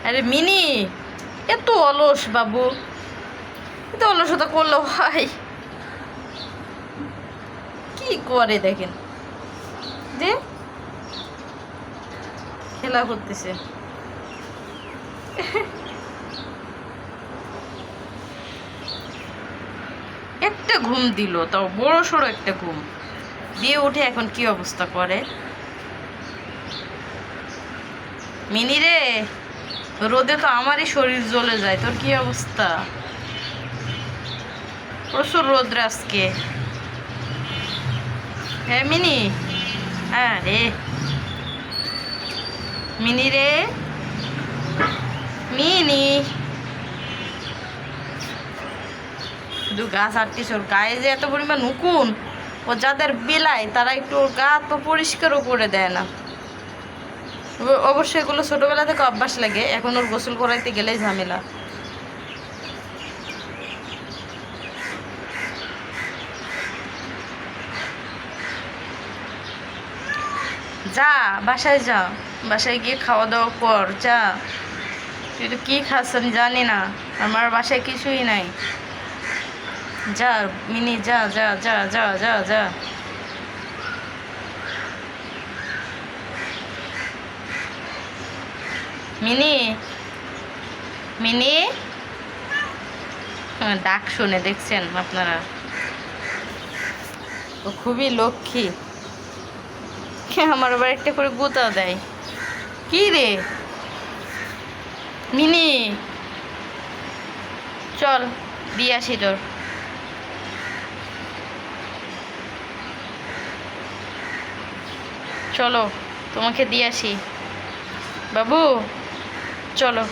আরে মিনি, এত অলস বাবু, এত অলসতা করলো ভাই, কি করে দেখেন, যে খেলা করতেছে। একটা ঘুম দিল, তাও বড় সড়ো একটা ঘুম দিয়ে উঠে এখন কি অবস্থা করে। মিনি রে, রোদে তো আমারই শরীর জ্বলে যায়, তোর কি অবস্থা? প্রচুর রোদ আজকে। হ্যাঁ মিনি, হ্যাঁ রে মিনি রে, মিনি শুধু গাছ আটকেছে, ওর গায়ে যে এত পরিমাণ উকুন, ও যাদের বিলায় তারা একটু ওর গা তো পরিষ্কারও করে দেয় না। অবশ্যই এগুলো ছোটবেলা থেকে অভ্যাস লাগে, এখন ওর গোসল করাইতে গেলেই ঝামেলা। যা বাসায় যা, বাসায় গিয়ে খাওয়া দাওয়া কর, যা। তুই তো কী খাস আমি জানি না, আমার বাসায় কিছুই নাই। যা মিনি, যা যা যা যা যা যা। মিনি, মিনি, ডাক শুনে দেখছেন আপনারা, ও খুবই লক্ষ্মী, আমার আবার একটা করে গুঁতা দেয়। কি রে মিনি, চল দিয়ে আসি তোর। চলো তোমাকে দিয়ে আসি বাবু, চলো।